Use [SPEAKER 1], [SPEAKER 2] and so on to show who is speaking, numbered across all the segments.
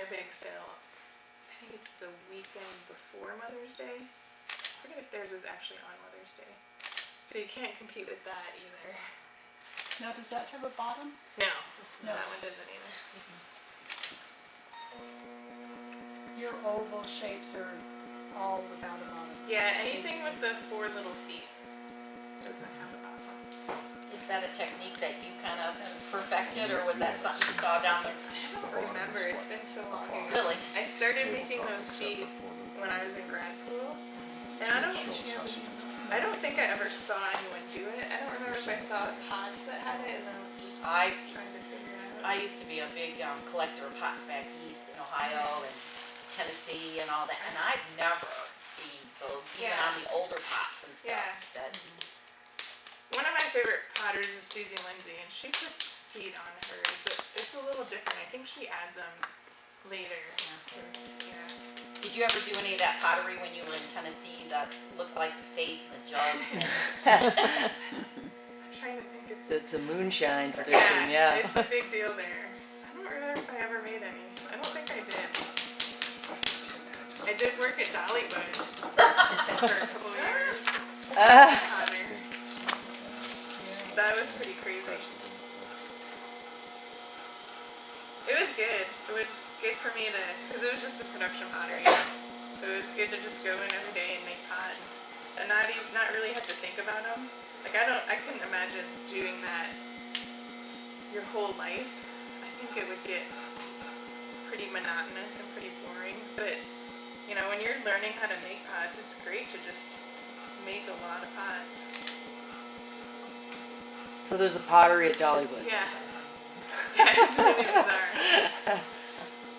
[SPEAKER 1] their big sale. I think it's the weekend before Mother's Day. I forget if theirs is actually on Mother's Day. So you can't compete with that either.
[SPEAKER 2] Now, does that have a bottom?
[SPEAKER 1] No,
[SPEAKER 2] No.
[SPEAKER 1] that one doesn't either.
[SPEAKER 2] Your oval shapes are all without a bottom.
[SPEAKER 1] Yeah, anything with the 4 little feet doesn't have a bottom.
[SPEAKER 3] Is that a technique that you kind of perfected, or was that something you saw down there?
[SPEAKER 1] I don't remember, it's been so long ago.
[SPEAKER 3] Really?
[SPEAKER 1] I started making those feet when I was in grad school, and I don't think I ever saw anyone do it. I don't remember if I saw pots that had it, and then just trying to figure it out.
[SPEAKER 3] I used to be a big collector of pots back east in Ohio and Tennessee and all that, and I've never seen those, even on the older pots and stuff.
[SPEAKER 1] Yeah.
[SPEAKER 3] That,
[SPEAKER 1] One of my favorite potters is Susie Lindsay, and she puts feet on hers, but it's a little different. I think she adds them later. Yeah.
[SPEAKER 3] Did you ever do any of that pottery when you were in Tennessee that looked like the face and the jugs?
[SPEAKER 1] I'm trying to think of...
[SPEAKER 4] It's a moonshine tradition, yeah.
[SPEAKER 1] It's a big deal there. I don't remember if I ever made any. I don't think I did. I did work at Dollywood for a couple of years. As a potter. That was pretty crazy. It was good. It was good for me to, because it was just a production pottery. So it was good to just go in every day and make pots, and not really have to think about them. Like I couldn't imagine doing that your whole life. I think it would get pretty monotonous and pretty boring. But you know, when you're learning how to make pots, it's great to just make a lot of pots.
[SPEAKER 4] So there's a pottery at Dollywood.
[SPEAKER 1] Yeah. Yeah, it's really bizarre.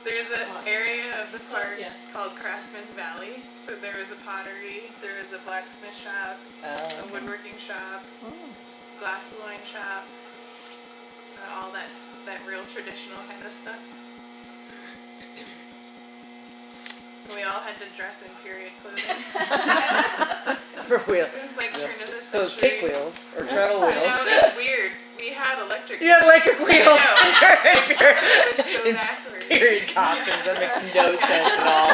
[SPEAKER 1] There's an area of the park called Craftsman's Valley. So there is a pottery, there is a blacksmith shop, a woodworking shop, glass blowing shop, all that real traditional kind of stuff. We all had to dress in period clothing.
[SPEAKER 4] For wheel.
[SPEAKER 1] It was like turn of the century.
[SPEAKER 4] So it's kick wheels or treadle wheels.
[SPEAKER 1] I know, it's weird. We had electric.
[SPEAKER 4] You had electric wheels.
[SPEAKER 1] It was so backwards.
[SPEAKER 4] Period costumes. That makes no sense at all.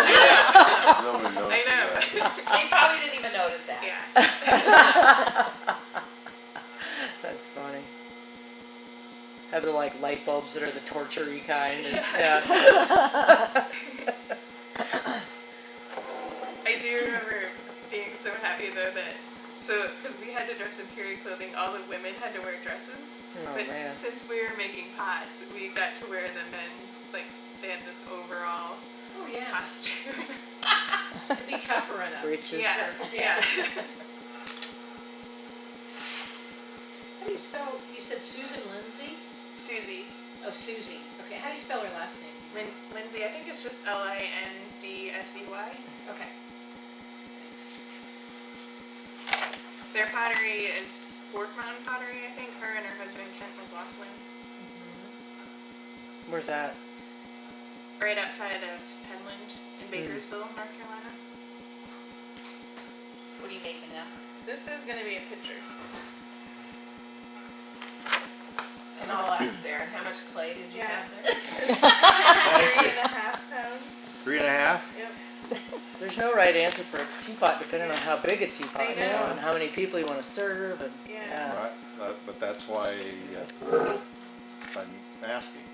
[SPEAKER 1] I know.
[SPEAKER 3] You probably didn't even notice that.
[SPEAKER 1] Yeah.
[SPEAKER 4] That's funny. Have the like light bulbs that are the torture-y kind. And, yeah.
[SPEAKER 1] I do remember being so happy though that, because we had to dress in period clothing, all the women had to wear dresses.
[SPEAKER 4] Oh,
[SPEAKER 1] but
[SPEAKER 4] man.
[SPEAKER 1] since we were making pots, we got to wear the men's, like, they had this overall costume.
[SPEAKER 2] It'd be tougher enough.
[SPEAKER 4] Breeches.
[SPEAKER 1] Yeah.
[SPEAKER 5] How do you spell, you said Susan Lindsay?
[SPEAKER 1] Susie.
[SPEAKER 5] Oh, Susie. Okay, how do you spell her last name?
[SPEAKER 1] Lindsay, I think it's just Lindsey.
[SPEAKER 5] Okay.
[SPEAKER 1] Their pottery is Fork Mountain Pottery, I think. Her and her husband, Kent McLaughlin.
[SPEAKER 4] Where's that?
[SPEAKER 1] Right outside of Penland in Bakersville, North Carolina.
[SPEAKER 3] What are you making now?
[SPEAKER 1] This is going to be a picture.
[SPEAKER 5] And I'll ask Darin, how much clay did you have there?
[SPEAKER 1] 3.5 pounds.
[SPEAKER 6] 3.5?
[SPEAKER 1] Yep.
[SPEAKER 4] There's no right answer for a teapot, depending on how big a teapot
[SPEAKER 1] I
[SPEAKER 4] is,
[SPEAKER 1] know.
[SPEAKER 4] and how many people you want to serve, and
[SPEAKER 1] Yeah.
[SPEAKER 6] Right, but that's why I'm asking.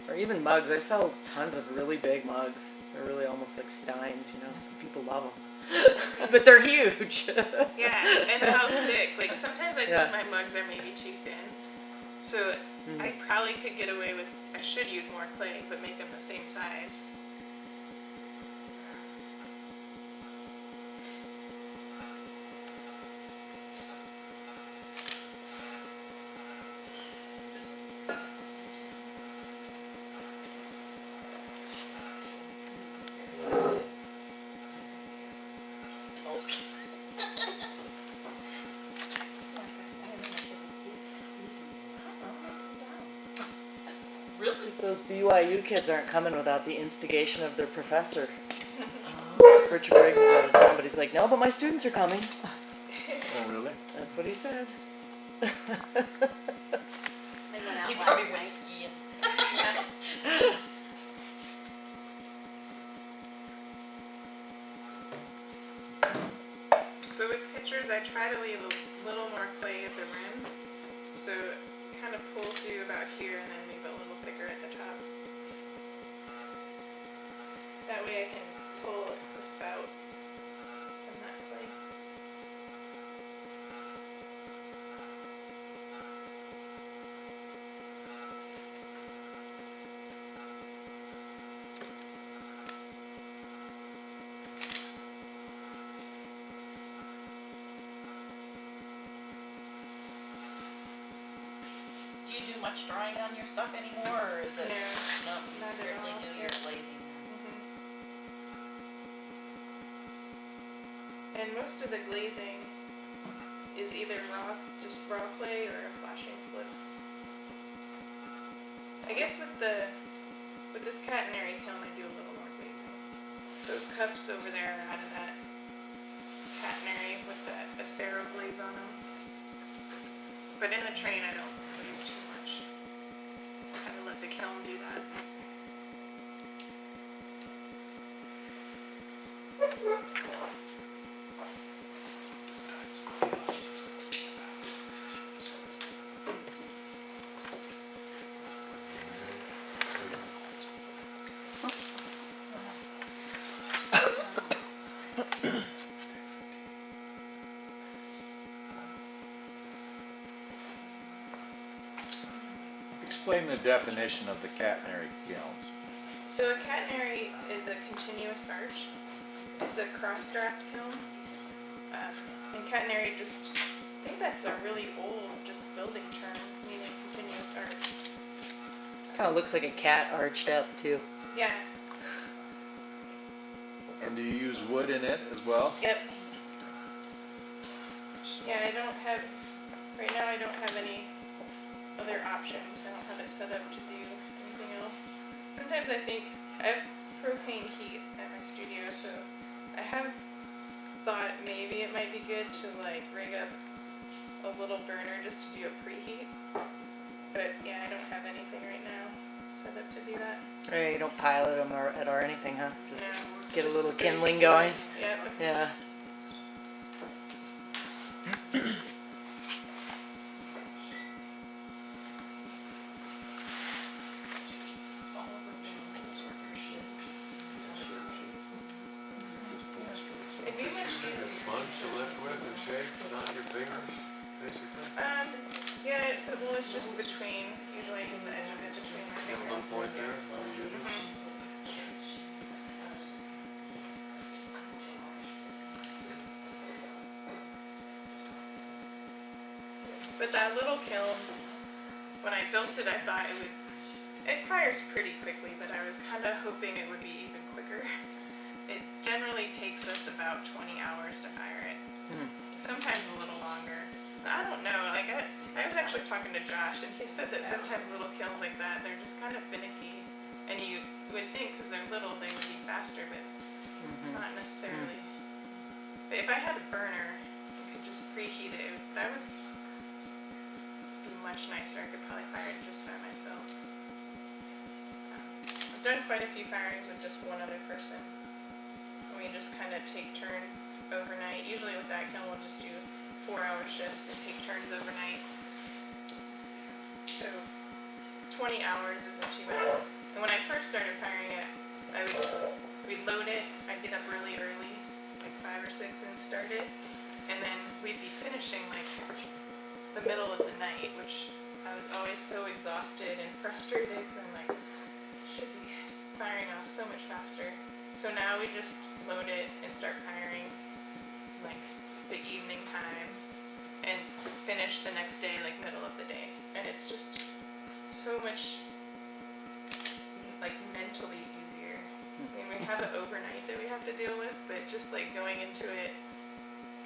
[SPEAKER 4] Or even mugs. I sell tons of really big mugs. They're really almost like steins, you know. People love them, but they're huge.
[SPEAKER 1] Yeah, and how thick. Like sometimes I
[SPEAKER 4] Yeah.
[SPEAKER 1] think my mugs are maybe too thin. So I probably could get away with, I should use more clay, but make them the same size.
[SPEAKER 3] Really?
[SPEAKER 4] Those BYU kids aren't coming without the instigation of their professor. Richard Briggs is out of town, but he's like, no, but my students are coming.
[SPEAKER 6] Oh, really?
[SPEAKER 4] That's what he said.
[SPEAKER 5] They went out
[SPEAKER 3] You
[SPEAKER 5] last
[SPEAKER 3] probably went
[SPEAKER 5] night.
[SPEAKER 3] skiing.
[SPEAKER 1] pictures, I try to leave a little more clay at the rim. So kind of pull through about here and then leave a little thicker at the top. That way I can pull the spout from that clay.
[SPEAKER 3] Do you do much drawing on your stuff anymore, or is it?
[SPEAKER 1] No,
[SPEAKER 3] No, you
[SPEAKER 1] not at
[SPEAKER 3] strictly
[SPEAKER 1] all.
[SPEAKER 3] do your glazing.
[SPEAKER 1] And most of the glazing is either just raw clay or a flashing slip. I guess with this catenary kiln, I do a little more glazing. Those cups over there are out of that catenary with the acero glaze on them. But in the train, I don't glaze too much. I kind of let the kiln do that.
[SPEAKER 6] Explain the definition of the catenary kilns.
[SPEAKER 1] So a catenary is a continuous arch. It's a cross-draft kiln. And catenary just, I think that's a really old just building term, meaning continuous arch.
[SPEAKER 4] Kind of looks like a cat arched up too.
[SPEAKER 1] Yeah,
[SPEAKER 6] And do you use wood in it as well?
[SPEAKER 1] yep. Yeah, right now I don't have any other options. I don't have it set up to do anything else. Sometimes I think, I have propane heat at my studio, so I have thought maybe it might be good to like rig up a little burner just to do a preheat. But yeah, I don't have anything right now set up to do that.
[SPEAKER 4] Or you don't pilot them or anything, huh? Just
[SPEAKER 1] No, it's
[SPEAKER 4] get a
[SPEAKER 1] just
[SPEAKER 4] little
[SPEAKER 1] straight
[SPEAKER 4] kindling
[SPEAKER 1] heat.
[SPEAKER 4] going.
[SPEAKER 1] Yep.
[SPEAKER 4] Yeah.
[SPEAKER 1] It'd be much
[SPEAKER 7] A
[SPEAKER 1] easier.
[SPEAKER 7] sponge to lift with and shake, not your fingers, basically.
[SPEAKER 1] Yeah, well, it's just between, usually I use the edge of it between my
[SPEAKER 7] Got a
[SPEAKER 1] fingers.
[SPEAKER 7] little point there.
[SPEAKER 1] But that little kiln, when I built it, I thought it fires pretty quickly, but I was kind of hoping it would be even quicker. It generally takes us about 20 hours to fire it. Sometimes a little longer. I don't know, like I was actually talking to Josh, and he said that sometimes little kilns like that, they're just kind of finicky. And you would think, because they're little, they would be faster, but it's not necessarily. But if I had a burner and could just preheat it, that would be much nicer. I could probably fire it just by myself. I've done quite a few firings with just one other person. And we just kind of take turns overnight. Usually with that kiln, we'll just do 4-hour shifts and take turns overnight. So 20 hours isn't too bad. And when I first started firing it, we'd load it, I'd get up really early, like 5 or 6, and start it. And then we'd be finishing like the middle of the night, which I was always so exhausted and frustrated because I'm like, should be firing off so much faster. So now we just load it and start firing like the evening time and finish the next day, like middle of the day. And it's just so much like mentally easier. I mean, we have an overnight that we have to deal with, but just like going into it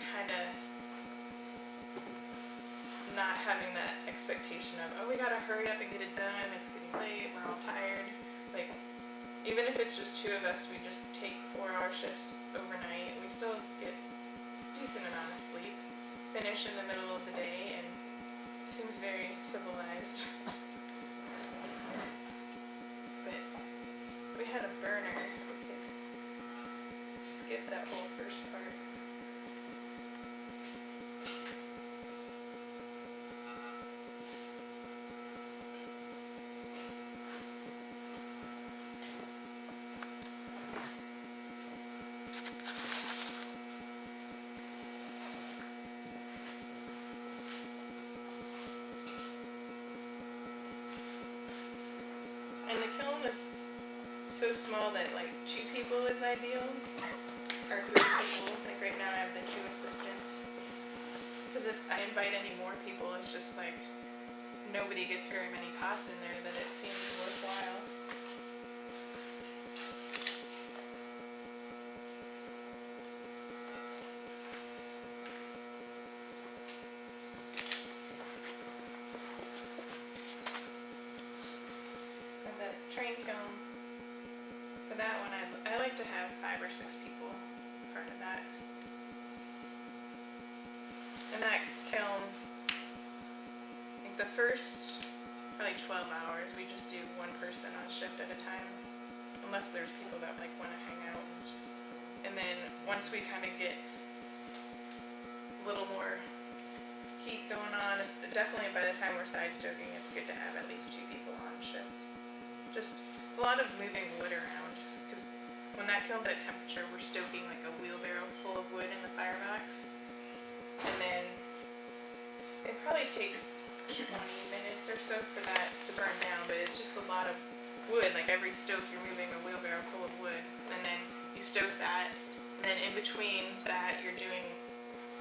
[SPEAKER 1] kind of not having that expectation of, oh, we gotta hurry up and get it done, it's getting late, we're all tired. Like, even if it's just 2 of us, we just take 4-hour shifts overnight, we still get a decent amount of sleep, finish in the middle of the day, and it seems very civilized. But if we had a burner, we could skip that whole first part. is so small that like 2 people is ideal, or 3 people. Like right now I have the 2 assistants. Because if I invite any more people, it's just like nobody gets very many pots in there that it seems worthwhile. And the train kiln, for that one, I like to have 5 or 6 people part of that. And that kiln, I think the first probably 12 hours, we just do 1 person on shift at a time, unless there's people that like want to hang out. And then once we kind of get a little more heat going on, it's definitely by the time we're side stoking, it's good to have at least 2 people on shift. Just, it's a lot of moving wood around, because when that kiln's at temperature, we're stoking like a wheelbarrow full of wood in the firebox. And then it probably takes 20 minutes or so for that to burn down, but it's just a lot of wood. Like every stoke, you're moving a wheelbarrow full of wood, and then you stoke that, and then in between that, you're doing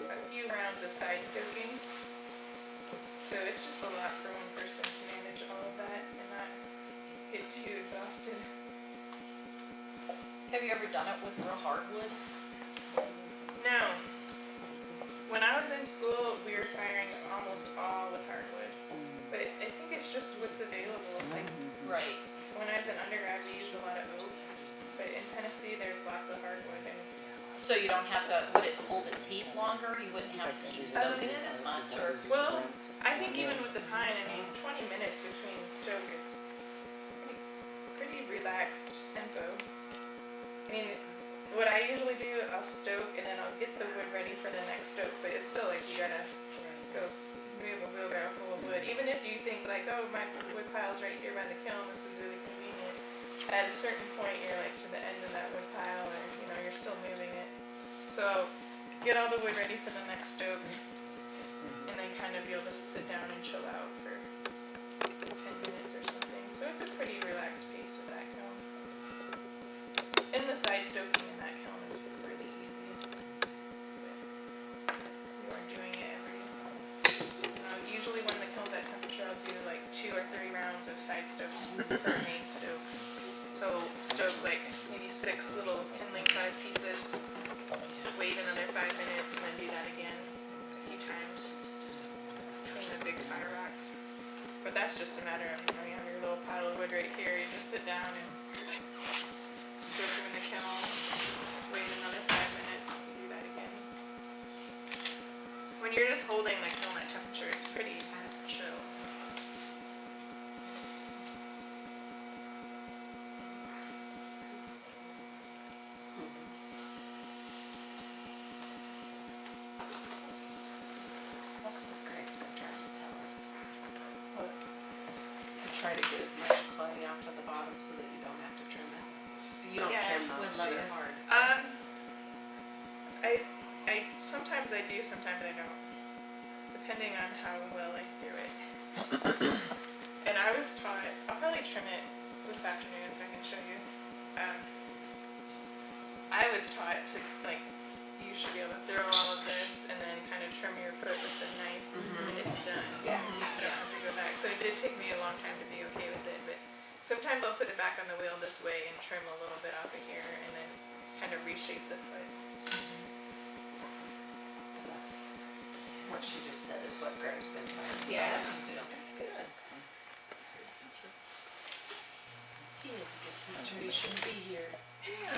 [SPEAKER 1] a few rounds of side stoking. So it's just a lot for 1 person to manage all of that and not get too exhausted.
[SPEAKER 3] Have you ever done it with real hardwood?
[SPEAKER 1] No. When I was in school, we were firing almost all with hardwood, but I think it's just what's available. Like
[SPEAKER 3] Right.
[SPEAKER 1] when I was an undergrad, we used a lot of oak, but in Tennessee, there's lots of hardwood. And
[SPEAKER 3] So you don't have to, would it hold its heat longer? You wouldn't have to keep stoking it as much, or?
[SPEAKER 1] well, I think even with the pine, I mean, 20 minutes between stoke is pretty relaxed tempo. I mean, what I usually do, I'll stoke and then I'll get the wood ready for the next stoke, but it's still like you gotta go move a wheelbarrow full of wood. Even if you think like, oh, my wood pile's right here by the kiln, this is really convenient. At a certain point, you're like to the end of that wood pile, or you know, you're still moving it. So get all the wood ready for the next stoke, and then kind of be able to sit down and chill out for 10 minutes or something. So it's a pretty relaxed pace with that kiln. And the side stoking in that kiln is really easy. But you are doing it usually when the kiln's at temperature, I'll do like 2 or 3 rounds of side stokes per main stoke. So stoke like maybe 6 little kindling size pieces, wait another 5 minutes, and then do that again a few times between the big fire rocks. But that's just a matter of, you know, you have your little pile of wood right here, you just sit down and stoke them in the kiln, wait another 5 minutes, you do that again. When you're just holding the kiln at temperature, it's pretty kind of chill.
[SPEAKER 5] That's what Greg's been trying to tell us.
[SPEAKER 2] What?
[SPEAKER 5] To try to get as much clay off to the bottom so that you don't have to trim it. You don't
[SPEAKER 1] Yeah,
[SPEAKER 5] trim
[SPEAKER 3] With
[SPEAKER 5] those, do
[SPEAKER 3] leather
[SPEAKER 5] you?
[SPEAKER 3] hard.
[SPEAKER 1] I sometimes I do, sometimes I don't, depending on how well I do it. And I was taught, I'll probably trim it this afternoon so I can show you. I was taught to, like, you should be able to throw all of this and then kind of trim your foot with the knife and it's done.
[SPEAKER 5] Yeah.
[SPEAKER 1] You don't have to go back. So it did take me a long time to be okay with it, but sometimes I'll put it back on the wheel this way and trim a little bit off of here and then kind of reshape the foot.
[SPEAKER 5] That's what she just said is what Greg's been trying to
[SPEAKER 1] Yeah.
[SPEAKER 5] tell us to do. That's good. He is a good teacher, he shouldn't be here. Yeah.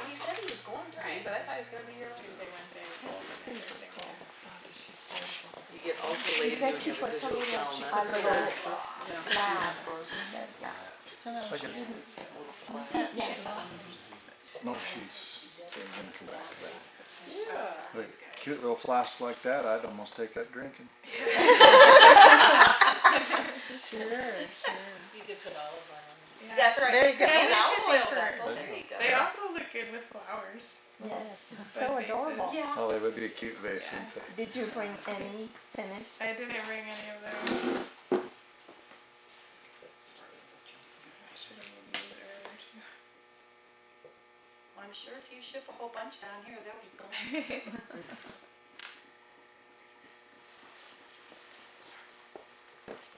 [SPEAKER 5] He said he was going to be, but I thought he was gonna be here on
[SPEAKER 1] Tuesday, Wednesday, Thursday.
[SPEAKER 5] You get ultra
[SPEAKER 8] She
[SPEAKER 5] lazy
[SPEAKER 8] said
[SPEAKER 5] when
[SPEAKER 8] she
[SPEAKER 5] you have a
[SPEAKER 8] put
[SPEAKER 5] digital
[SPEAKER 8] something
[SPEAKER 5] film,
[SPEAKER 8] on
[SPEAKER 5] that's
[SPEAKER 8] the
[SPEAKER 5] good.
[SPEAKER 8] slab, or she said, yeah.
[SPEAKER 6] No, she's drinking for that.
[SPEAKER 5] Yeah.
[SPEAKER 6] But a cute little flask like that, I'd almost take that drinking.
[SPEAKER 2] Sure.
[SPEAKER 3] You could put olive oil on it.
[SPEAKER 1] Yeah.
[SPEAKER 3] That's right.
[SPEAKER 2] There you go.
[SPEAKER 3] And
[SPEAKER 1] Yeah,
[SPEAKER 3] olive oil
[SPEAKER 1] for-
[SPEAKER 3] vessel, there you go.
[SPEAKER 1] They also look good with flowers.
[SPEAKER 8] Yes, it's
[SPEAKER 1] Bud
[SPEAKER 8] so
[SPEAKER 1] vases.
[SPEAKER 8] adorable.
[SPEAKER 3] Yeah.
[SPEAKER 6] Oh, they would be a cute vase, wouldn't they?
[SPEAKER 8] Did you bring any finish?
[SPEAKER 1] I didn't bring any of those.
[SPEAKER 3] I'm sure if you ship a whole bunch down here, they'll be cool.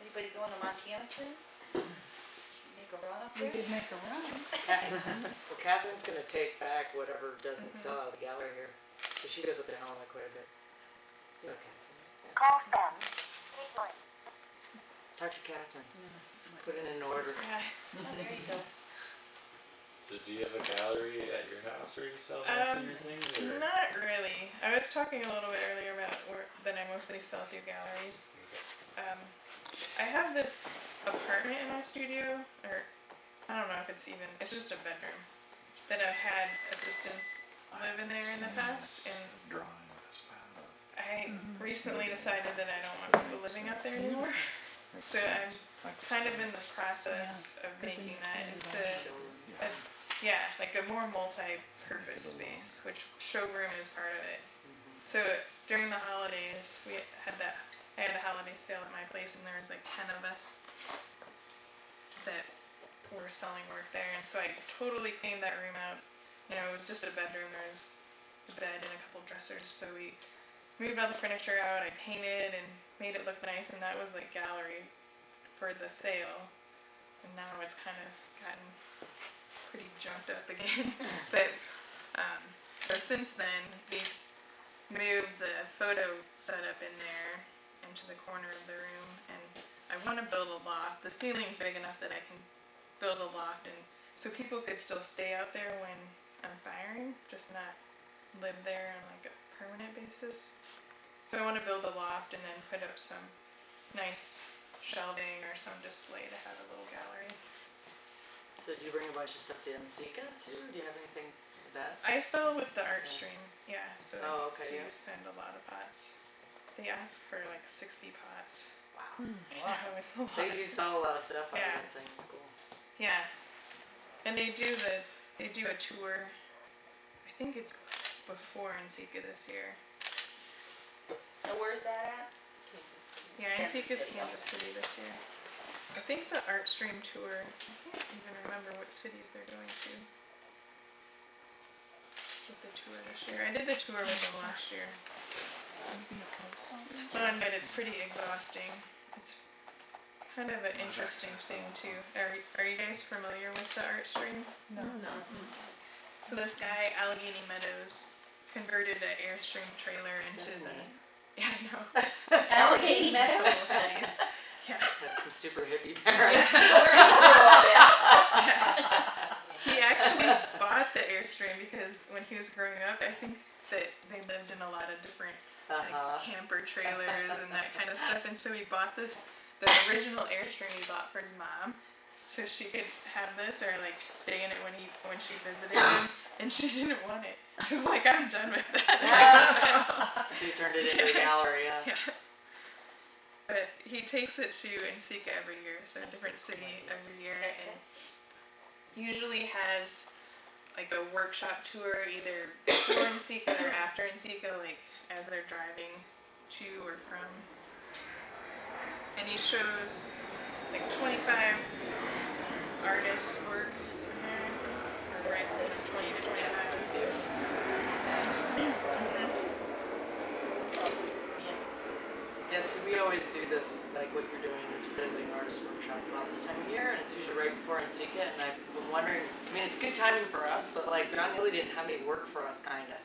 [SPEAKER 3] Anybody going to Montana soon? Make a run up
[SPEAKER 2] We
[SPEAKER 3] there?
[SPEAKER 2] did make a run.
[SPEAKER 4] Well, Catherine's gonna take back whatever doesn't sell out of the gallery here, so she goes up to Helena quite a bit. Yeah, Catherine.
[SPEAKER 9] Call them.
[SPEAKER 4] Talk to Catherine. Put it in order.
[SPEAKER 1] Yeah.
[SPEAKER 3] Oh, there you go.
[SPEAKER 7] So do you have a gallery at your house where you sell most of your things, or?
[SPEAKER 1] Not really. I was talking a little bit earlier about that I mostly sell through galleries. I have this apartment in my studio, or I don't know if it's just a bedroom, that I've had assistants live in there in the past, and
[SPEAKER 6] Drawing this found.
[SPEAKER 1] I recently decided that I don't want people living up there anymore. So I'm kind of in the process of making that into like a more multi-purpose space, which showroom is part of it. So during the holidays, I had a holiday sale at my place, and there was like 10 of us that were selling work there, and so I totally cleaned that room out. You know, it was just a bedroom. There was a bed and a couple dressers, so we moved all the furniture out. I painted and made it look nice, and that was like gallery for the sale. And now it's kind of gotten pretty jumped up again. But so since then, we moved the photo setup in there into the corner of the room, and I want to build a loft. The ceiling's big enough that I can build a loft, and so people could still stay out there when I'm firing, just not live there on like a permanent basis. So I want to build a loft and then put up some nice shelving or some display to have a little gallery.
[SPEAKER 4] So do you bring a bunch of stuff to Nsika too? Do you have anything like that?
[SPEAKER 1] I sell with the art stream, yeah, so
[SPEAKER 4] Oh,
[SPEAKER 1] I
[SPEAKER 4] okay,
[SPEAKER 1] do
[SPEAKER 4] yeah.
[SPEAKER 1] send a lot of pots. They ask for like 60 pots.
[SPEAKER 4] Wow.
[SPEAKER 1] I know, it's a lot.
[SPEAKER 4] They do sell a lot of stuff on
[SPEAKER 1] Yeah.
[SPEAKER 4] that thing. It's cool.
[SPEAKER 1] Yeah, and they do a tour. I think it's before Nsika this year.
[SPEAKER 3] Now, where's that at?
[SPEAKER 1] Yeah,
[SPEAKER 3] Kansas
[SPEAKER 1] Nsika's
[SPEAKER 3] City.
[SPEAKER 1] Kansas City this year. I think the art stream tour. I can't even remember what cities they're going to. With the tour this year, I did the tour with them last year. It's fun, but it's pretty exhausting. It's kind of an interesting thing too. Are you guys familiar with the art stream?
[SPEAKER 2] No.
[SPEAKER 1] So this guy, Allegheny Meadows, converted an Airstream trailer into
[SPEAKER 4] his
[SPEAKER 1] the.
[SPEAKER 4] name?
[SPEAKER 1] Yeah, I know.
[SPEAKER 3] Allegheny Meadows?
[SPEAKER 1] Nice. Yeah.
[SPEAKER 4] He's had some super hippie parents.
[SPEAKER 1] He actually bought the Airstream because when he was growing up, I think that they lived in a lot of different like camper trailers and that kind of stuff, and so he bought the original Airstream he bought for his mom, so she could have this or like stay in it when she visited him, and she didn't want it. She was like, I'm done with that.
[SPEAKER 4] So he turned it into a gallery, yeah.
[SPEAKER 1] Yeah. But he takes it to Nsika every year, so a different city every year, and usually has like a workshop tour either before Nsika or after Nsika, like as they're driving to or from. And he shows like 25 artists' work in there, I think, or right, like 20 to 25.
[SPEAKER 4] Yeah, so we always do this, like what you're doing, this visiting artist workshop about this time of year, and it's usually right before Nsika, and I've been wondering, I mean, it's good timing for us, but like John Neely didn't have any work for us, kinda.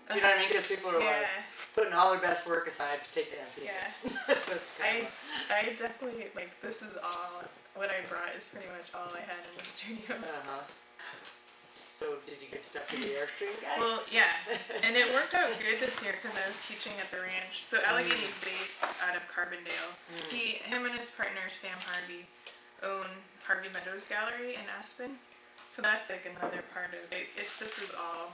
[SPEAKER 4] Do you know what I mean? Because people are like putting all their best work aside to take to Nsika.
[SPEAKER 1] Yeah.
[SPEAKER 4] So it's kind
[SPEAKER 1] I definitely, like, this is all, what I brought is pretty much all I had in the studio.
[SPEAKER 4] So did you give stuff to the Airstream guy?
[SPEAKER 1] Well, yeah, and it worked out good this year because I was teaching at the ranch. So Allegheny's based out of Carbondale. Him and his partner, Sam Harvey, own Harvey Meadows Gallery in Aspen. So that's like another part of it. This is all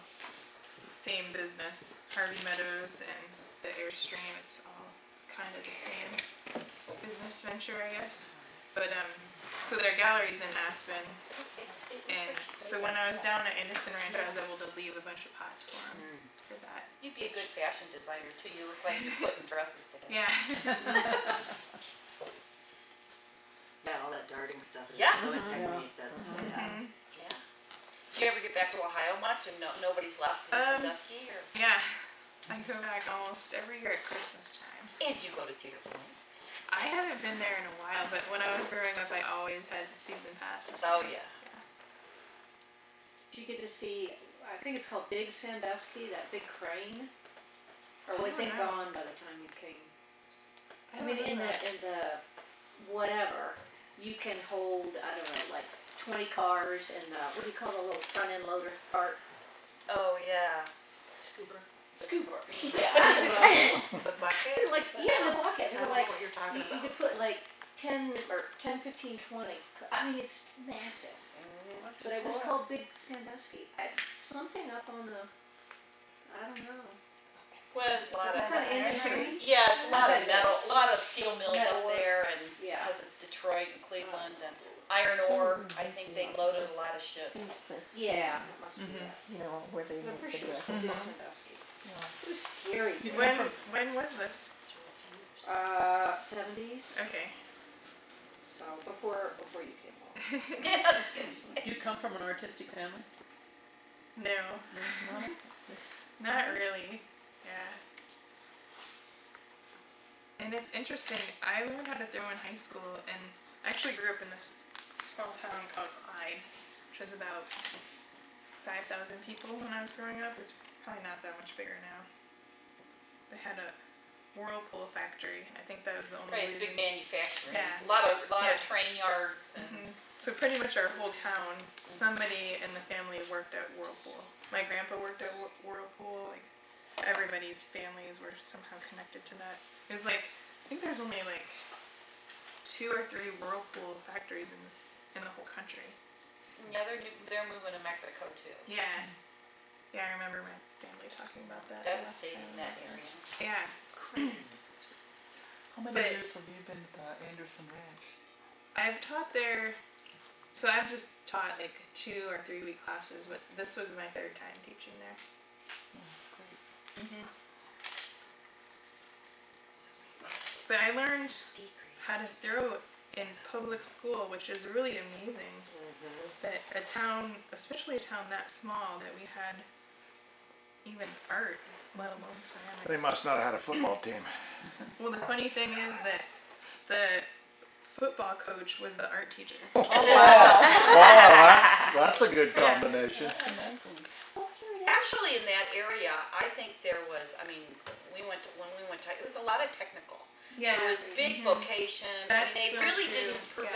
[SPEAKER 1] same business. Harvey Meadows and the Airstream, it's all kind of the same business venture, I guess. But so their gallery's in Aspen, and so when I was down at Anderson Ranch, I was able to leave a bunch of pots for them for that.
[SPEAKER 3] You'd be a good fashion designer too. You look like you're putting dresses together.
[SPEAKER 1] Yeah.
[SPEAKER 4] Yeah, all that darting stuff is
[SPEAKER 3] Yeah.
[SPEAKER 4] so technique. That's
[SPEAKER 3] Yeah. Do you ever get back to Ohio much and nobody's left in Sandusky or?
[SPEAKER 1] Yeah, I go back almost every year at Christmas time.
[SPEAKER 3] And you go to Cedar Point?
[SPEAKER 1] I haven't been there in a while, but when I was growing up, I always had season passes.
[SPEAKER 3] Oh, yeah.
[SPEAKER 5] Did you get to see, I think it's called Big Sandusky, that big crane? Or was it gone by the time you came? I mean, in the, whatever, you can hold, I don't know, like 20 cars and the, what do you call the little front end loader part?
[SPEAKER 3] Oh, yeah.
[SPEAKER 5] Scooper.
[SPEAKER 3] Yeah.
[SPEAKER 5] The bucket? Like, yeah, the bucket.
[SPEAKER 4] I don't know
[SPEAKER 5] Like,
[SPEAKER 4] what you're talking
[SPEAKER 5] you
[SPEAKER 4] about.
[SPEAKER 5] could put like 10, 15, 20. I mean, it's massive.
[SPEAKER 4] What's
[SPEAKER 5] But it was called Big Sandusky. Something up on the, I don't know.
[SPEAKER 3] Well, it's a lot
[SPEAKER 5] Some
[SPEAKER 3] of,
[SPEAKER 5] kind of industry.
[SPEAKER 3] yeah, it's a lot of
[SPEAKER 5] It
[SPEAKER 3] metal,
[SPEAKER 5] is.
[SPEAKER 3] a lot of steel mills up
[SPEAKER 5] Metalwork.
[SPEAKER 3] there and
[SPEAKER 5] Yeah.
[SPEAKER 3] because of Detroit and Cleveland and iron ore, I think they loaded a lot of ships.
[SPEAKER 8] Seamstress,
[SPEAKER 5] Yeah, it must be that.
[SPEAKER 8] you know, where they
[SPEAKER 5] I'm
[SPEAKER 8] make the
[SPEAKER 5] pretty sure it's
[SPEAKER 8] dresses.
[SPEAKER 5] called Big Sandusky. It was scary.
[SPEAKER 1] When was this?
[SPEAKER 5] 70s.
[SPEAKER 1] Okay.
[SPEAKER 5] So before you came along.
[SPEAKER 3] Yeah, I was gonna say.
[SPEAKER 9] You come from an artistic family?
[SPEAKER 1] No, not really. Yeah. And it's interesting. I learned how to throw in high school, and I actually grew up in this small town called Clyde, which was about 5,000 people when I was growing up. It's probably not that much bigger now. They had a whirlpool factory. I think that was the only
[SPEAKER 3] Right, it's
[SPEAKER 1] reason.
[SPEAKER 3] big manufacturing.
[SPEAKER 1] Yeah.
[SPEAKER 3] A lot of
[SPEAKER 1] Yeah.
[SPEAKER 3] train yards and.
[SPEAKER 1] Mhm. So pretty much our whole town, somebody in the family worked at Whirlpool. My grandpa worked at Whirlpool. Like everybody's families were somehow connected to that. It was like I think there's only like 2 or 3 Whirlpool factories in the whole country.
[SPEAKER 3] Yeah, they're moving to Mexico too.
[SPEAKER 1] Yeah, yeah. I remember my family talking about that. last
[SPEAKER 3] Devastating
[SPEAKER 1] time.
[SPEAKER 3] that area.
[SPEAKER 1] Yeah.
[SPEAKER 9] How many
[SPEAKER 1] But-
[SPEAKER 9] years have you been at Anderson Ranch?
[SPEAKER 1] I've taught there, so I've just taught like 2 or 3 week classes, but this was my 3rd time teaching there.
[SPEAKER 9] Oh, that's great.
[SPEAKER 1] But I learned how to throw in public school, which is really amazing. That a town, especially a town that small, that we had even art, let alone ceramics.
[SPEAKER 6] They must not have had a football team.
[SPEAKER 1] Well, the funny thing is that the football coach was the art teacher.
[SPEAKER 6] Wow, that's a good combination.
[SPEAKER 3] Actually, in that area, I think there was, I mean, when we went to, it was a lot of technical.
[SPEAKER 1] Yeah.
[SPEAKER 3] It was big vocation.
[SPEAKER 1] That's
[SPEAKER 3] I mean,
[SPEAKER 1] so
[SPEAKER 3] they really
[SPEAKER 1] true.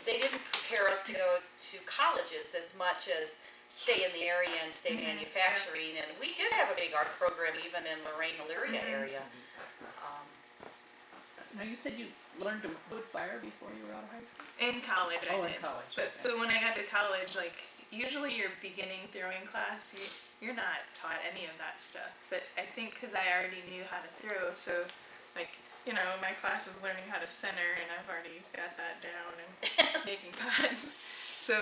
[SPEAKER 3] they didn't prepare us to go to colleges as much as stay in the area and stay manufacturing. And we did have a big art program even in Lorraine, Elyria area.
[SPEAKER 9] Now, you said you learned to wood fire before you were out of high school?
[SPEAKER 1] In college, I
[SPEAKER 9] Oh, in
[SPEAKER 1] did.
[SPEAKER 9] college,
[SPEAKER 1] But
[SPEAKER 9] okay.
[SPEAKER 1] so when I got to college, like usually your beginning throwing class, you're not taught any of that stuff. But I think because I already knew how to throw, so like my class is learning how to center, and I've already got that down and making pots. So,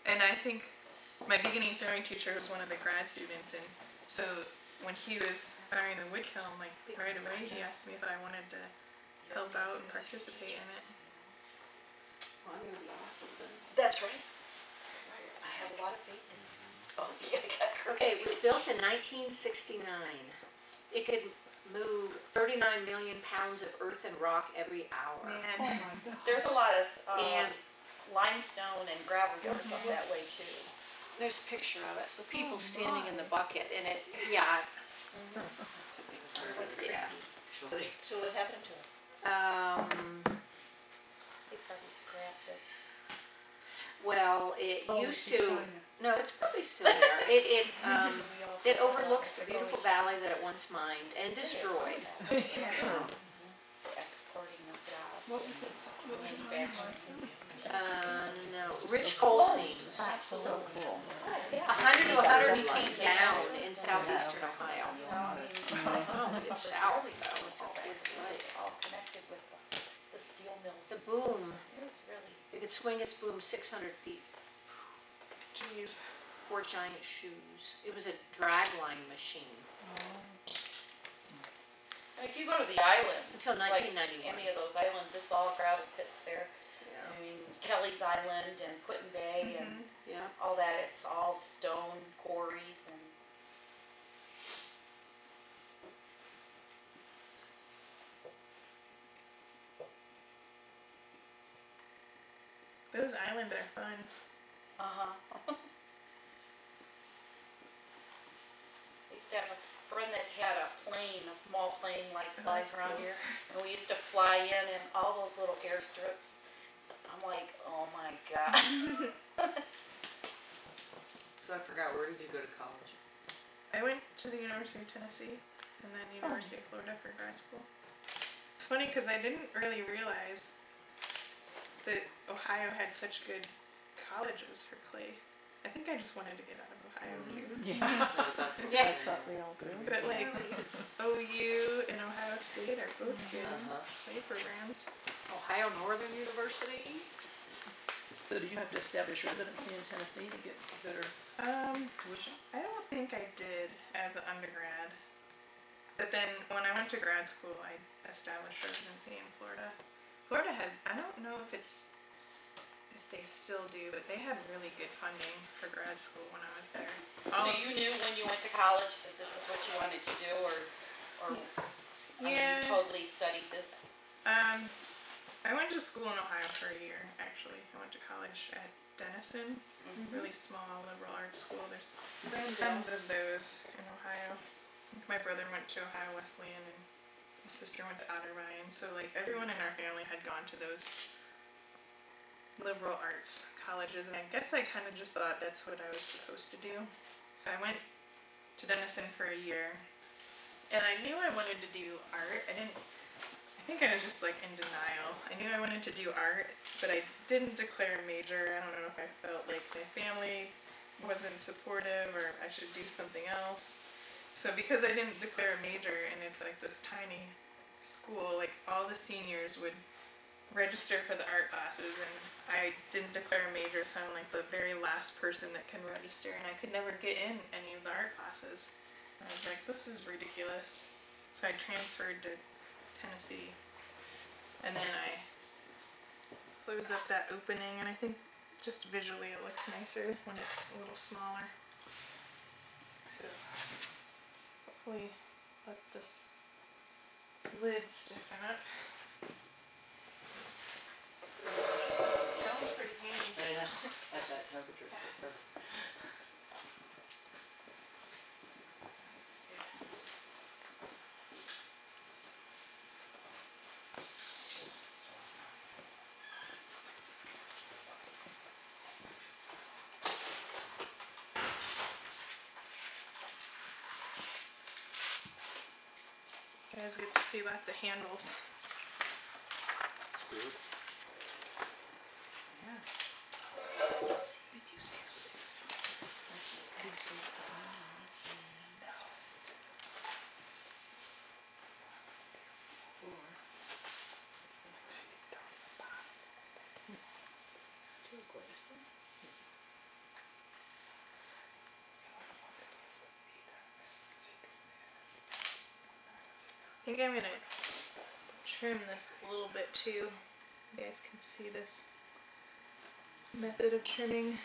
[SPEAKER 1] and I think my beginning throwing teacher was one of the grad students, and so when he was firing the wood kiln, like right away he asked me if I wanted to help out and participate in it.
[SPEAKER 5] Well, I'm gonna be awesome then.
[SPEAKER 3] That's right. I have a lot of faith in you. Oh, yeah, I got great.
[SPEAKER 5] Okay, it was built in 1969. It could move 39 million pounds of earth and rock every hour.
[SPEAKER 1] Man.
[SPEAKER 3] There's a lot of
[SPEAKER 5] And
[SPEAKER 3] limestone and gravel yards up that way too.
[SPEAKER 5] there's a picture of it, the people standing in the bucket, and it, yeah. Yeah.
[SPEAKER 3] So what happened to it? They probably scrapped it.
[SPEAKER 5] Well, it
[SPEAKER 9] Sold
[SPEAKER 5] used
[SPEAKER 9] to
[SPEAKER 5] to,
[SPEAKER 9] China.
[SPEAKER 5] no, it's probably still there. It overlooks the beautiful valley that it once mined and destroyed.
[SPEAKER 3] Exporting of jobs.
[SPEAKER 1] What was it?
[SPEAKER 3] Manufacturing.
[SPEAKER 5] No, rich coal seams.
[SPEAKER 8] That's so cool.
[SPEAKER 5] 100 to 100 feet down in southeastern Ohio. It's south though, it's
[SPEAKER 3] It's all connected with the steel mills.
[SPEAKER 5] the boom.
[SPEAKER 3] It was really.
[SPEAKER 5] It could swing its boom 600 feet.
[SPEAKER 1] Jeez.
[SPEAKER 5] 4 giant shoes. It was a dragline machine.
[SPEAKER 3] If you go to the islands.
[SPEAKER 5] Until
[SPEAKER 3] like
[SPEAKER 5] 1991.
[SPEAKER 3] Any of those islands, it's all gravel pits there.
[SPEAKER 5] Yeah.
[SPEAKER 3] I mean, Kelly's Island and Putin Bay and
[SPEAKER 5] Yeah.
[SPEAKER 3] all that, it's all stone,
[SPEAKER 1] Those islands are fun.
[SPEAKER 3] Uh-huh. I used to have a friend that had a plane, a small plane like flies
[SPEAKER 1] that's
[SPEAKER 3] around
[SPEAKER 1] cool.
[SPEAKER 3] here. And we used to fly in all those little airstrips. I'm like, oh my gosh.
[SPEAKER 4] So I forgot, where did you go to college?
[SPEAKER 1] I went to the University of Tennessee and then University of Florida for grad school. It's funny because I didn't really realize that Ohio had such good colleges for clay. I think I just wanted to get out of Ohio too.
[SPEAKER 4] That's
[SPEAKER 5] Yeah.
[SPEAKER 8] That's what we all do.
[SPEAKER 1] But like OU and Ohio State are both good
[SPEAKER 4] Uh-huh.
[SPEAKER 1] clay programs.
[SPEAKER 2] Ohio Northern University.
[SPEAKER 9] So do you have to establish residency in Tennessee to get better tuition?
[SPEAKER 1] I don't think I did as an undergrad. But then when I went to grad school, I established residency in Florida. Florida has, I don't know if they still do, but they had really good funding for grad school when I was there.
[SPEAKER 3] So you knew when you went to college that this is what you wanted to do, or I mean,
[SPEAKER 1] Yeah.
[SPEAKER 3] you totally studied this?
[SPEAKER 1] I went to school in Ohio for a year, actually. I went to college at Denison, really small liberal arts school. There's tons of those in Ohio. My brother went to Ohio Wesleyan and my sister went to Otterbein. So like everyone in our family had gone to those liberal arts colleges, and I guess I kind of just thought that's what I was supposed to do. So I went to Denison for a year, and I knew I wanted to do art. I think I was just like in denial. I knew I wanted to do art, but I didn't declare a major. I don't know if I felt like my family wasn't supportive or I should do something else. So because I didn't declare a major, and it's like this tiny school, like all the seniors would register for the art classes, and I didn't declare a major, so I'm like the very last person that can register, and I could never get in any of the art classes. And I was like, this is ridiculous. So I transferred to Tennessee, and then I closed up that opening, and I think just visually it looks nicer when it's a little smaller. So hopefully let this lid stiffen up. That one's pretty handy.
[SPEAKER 4] I know, at that temperature. It's so perfect.
[SPEAKER 1] You guys get to see lots of handles. I think I'm gonna trim this a little bit too. You guys can see this method of trimming.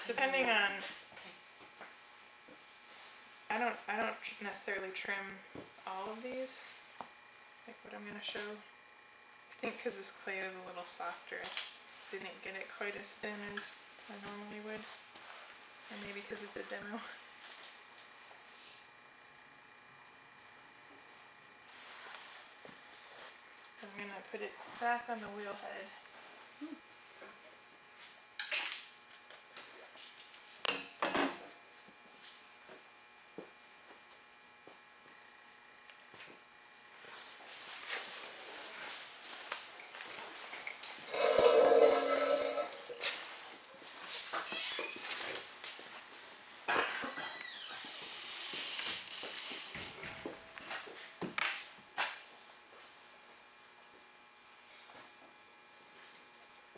[SPEAKER 1] Depending on, I don't necessarily trim all of these, like what I'm gonna show. I think because this clay is a little softer, I didn't get it quite as thin as I normally would, or maybe because it's a demo. I'm gonna put it back on the wheel head.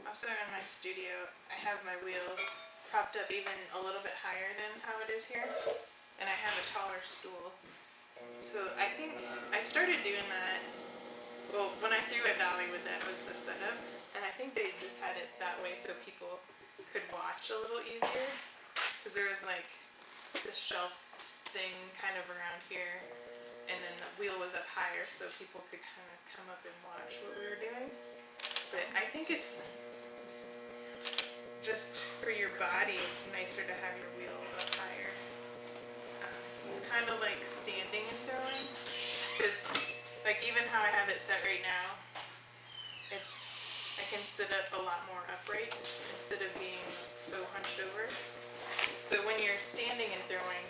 [SPEAKER 1] Also in my studio, I have my wheel propped up even a little bit higher than how it is here, and I have a taller stool. So I think I started doing that, well, when I threw at Dollywood, that was the setup, and I think they just had it that way so people could watch a little easier, because there was like this shelf thing kind of around here, and then the wheel was up higher so people could kind of come up and watch what we were doing. But I think it's just for your body, it's nicer to have your wheel up higher. It's kind of like standing and throwing, because like even how I have it set right now, I can sit up a lot more upright instead of being so hunched over. So when you're standing and throwing,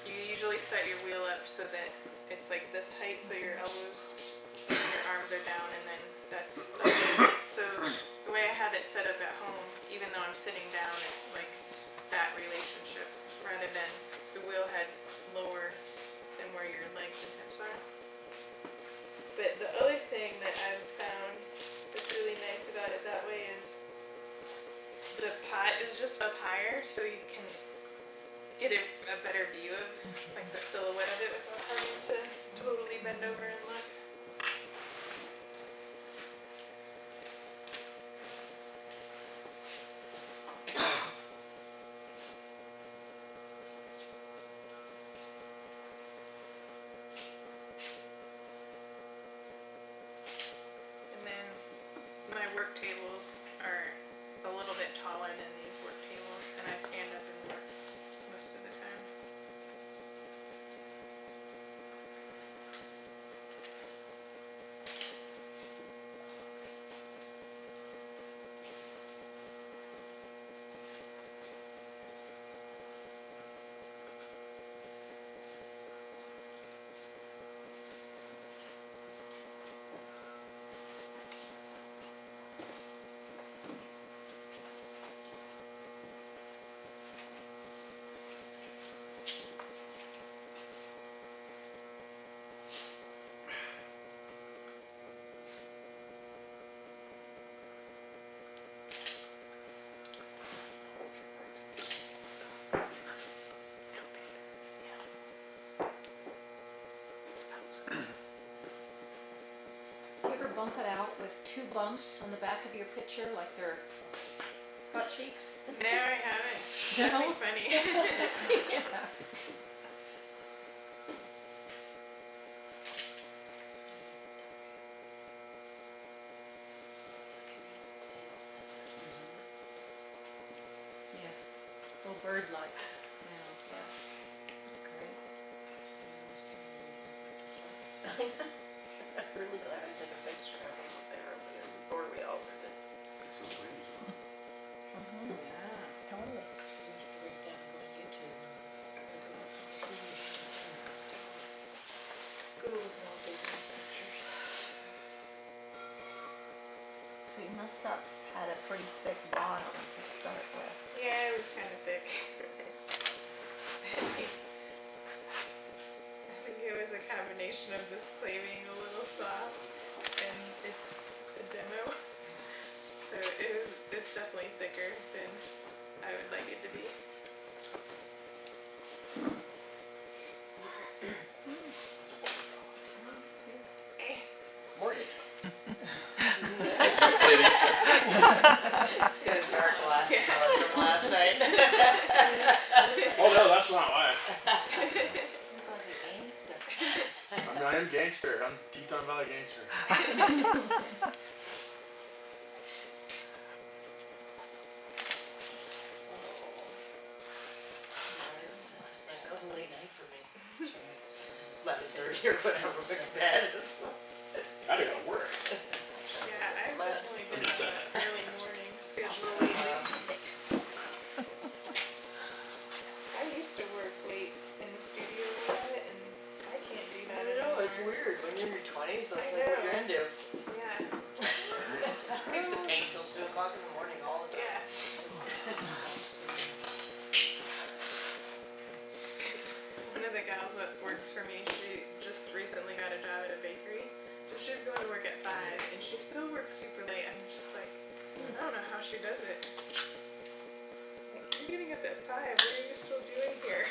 [SPEAKER 1] you usually set your wheel up so that it's like this height, so your elbows and your arms are down, and then that's so the way I have it set up at home, even though I'm sitting down, it's like that relationship rather than the wheel head lower than where your legs and hips are. But the other thing that I've found that's really nice about it that way is the pot is just up higher, so you can get a better view of like the silhouette of it without having to totally bend over and look. And then my work tables are a little bit taller than these work tables, and I stand up and work most of the time.
[SPEAKER 5] You ever bump it out with 2 bumps on the back of your picture, like they're butt cheeks?
[SPEAKER 1] No, I haven't. That'd be funny.
[SPEAKER 5] Yeah. Yeah, little bird-like. Yeah.
[SPEAKER 3] I'm really glad I took a picture of it there before we altered it.
[SPEAKER 8] Yeah, totally. So you must have had a pretty thick bottom to start with.
[SPEAKER 1] Yeah, it was kind of thick. I think it was a combination of this clay being a little soft and it's a demo. So it's definitely thicker than I would like it to be.
[SPEAKER 4] Morning.
[SPEAKER 7] Just kidding.
[SPEAKER 4] He's got his dark glasses on from last night.
[SPEAKER 7] Oh no, that's not why.
[SPEAKER 8] You're like a gangster.
[SPEAKER 7] I am gangster. I'm Teton Valley gangster.
[SPEAKER 4] That was a late night for me. 11:30 or whatever was in bed.
[SPEAKER 7] I gotta go to work.
[SPEAKER 1] Yeah, I've definitely been
[SPEAKER 7] just
[SPEAKER 1] on an early morning schedule lately. I used to work late in the studio a lot, and I can't do that
[SPEAKER 4] I
[SPEAKER 1] anymore.
[SPEAKER 4] know, it's weird. When you're in your 20s, that's
[SPEAKER 1] I
[SPEAKER 4] like what
[SPEAKER 1] know.
[SPEAKER 4] you're into.
[SPEAKER 1] Yeah,
[SPEAKER 4] I used to paint till 2 o'clock in the morning all the time.
[SPEAKER 1] yeah. One of the gals that works for me, she just recently got a job at a bakery. So she's going to work at 5, and she still works super late. I'm just like, I don't know how she does it. Like, you're getting up at 5, what are you still doing here?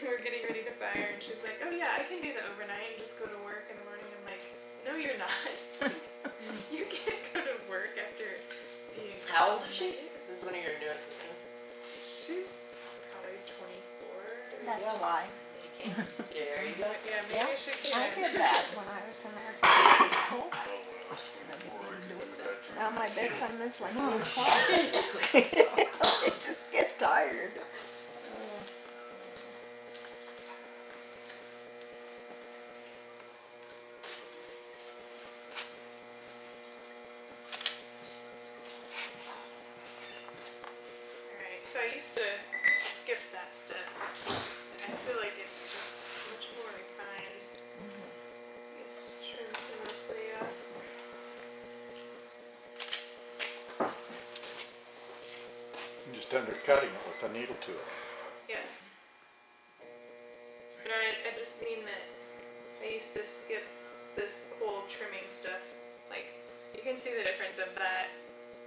[SPEAKER 1] We're getting ready to fire, and she's like, oh yeah, I can do the overnight and just go to work in the morning. I'm like, no you're not. You can't go to work after being...
[SPEAKER 4] How old is she? This is one of your new assistants.
[SPEAKER 1] She's probably 24.
[SPEAKER 8] That's why.
[SPEAKER 4] There you go.
[SPEAKER 1] Yeah, maybe
[SPEAKER 8] Yeah,
[SPEAKER 1] you should get
[SPEAKER 8] I
[SPEAKER 1] it.
[SPEAKER 8] did that when I was in architecture school. Now my bedtime is like 1 o'clock. I just get tired.
[SPEAKER 1] Alright, so I used to skip that step. I feel like it's just much more refined. Trim some of the clay off.
[SPEAKER 6] You're just undercutting it with a needle to it.
[SPEAKER 1] Yeah. But I just mean that I used to skip this whole trimming stuff. Like, you can see the difference of that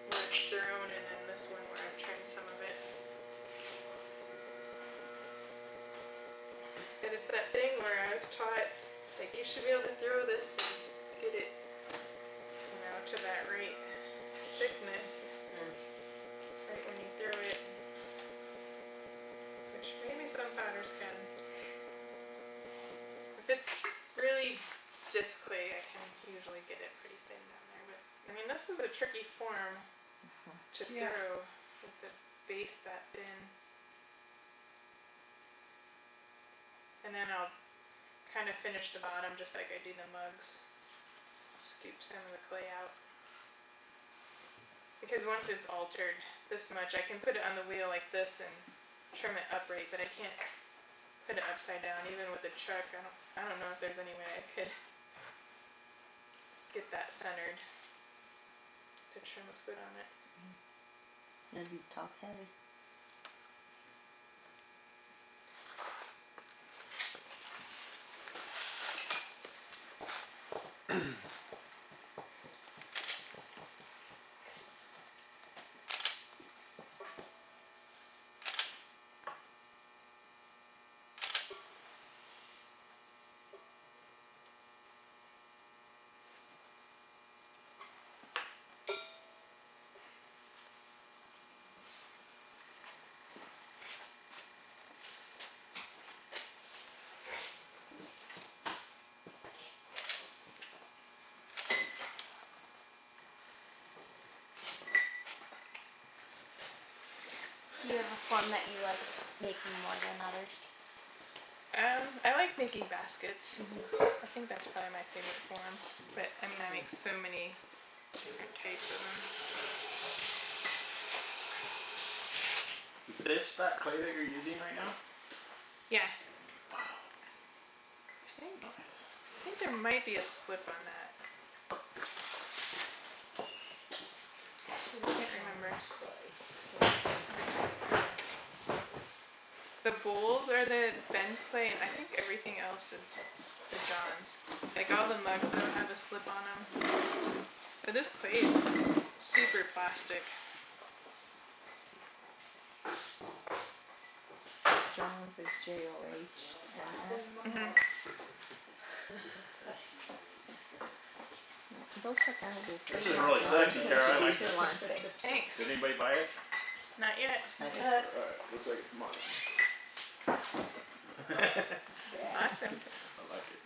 [SPEAKER 1] where it's thrown and then this one where I've trimmed some of it. But it's that thing where I was taught, like, you should be able to throw this and get it, you know, to that right thickness. Right when you throw it. Which maybe some powders can. If it's really stiff clay, I can usually get it pretty thin down there. But I mean, this is a tricky form to
[SPEAKER 9] Yeah.
[SPEAKER 1] throw with the base that thin. And then I'll kind of finish the bottom just like I do the mugs. Scoop some of the clay out. Because once it's altered this much, I can put it on the wheel like this and trim it upright, but I can't put it upside down. Even with the truck, I don't know if there's any way I could get that centered to trim a foot on it.
[SPEAKER 8] It'd be top heavy.
[SPEAKER 10] Do you have a form that you like making more than others?
[SPEAKER 1] I like making baskets. I think that's probably my favorite form. But I mean, I make so many different types of them.
[SPEAKER 11] Is this that clay that you're using right now?
[SPEAKER 1] Yeah. I think there might be a slip on that. I can't remember. The bowls are the Ben's clay, and I think everything else is the John's. Like all the mugs don't have a slip on them. But this clay is super plastic.
[SPEAKER 8] John's is JOHNS. Those are kind of good.
[SPEAKER 11] This is really sexy, Kerr. I like this.
[SPEAKER 1] Thanks.
[SPEAKER 11] Did anybody buy it?
[SPEAKER 1] Not yet.
[SPEAKER 11] Alright, looks like it's mine.
[SPEAKER 1] Awesome.
[SPEAKER 11] I like it.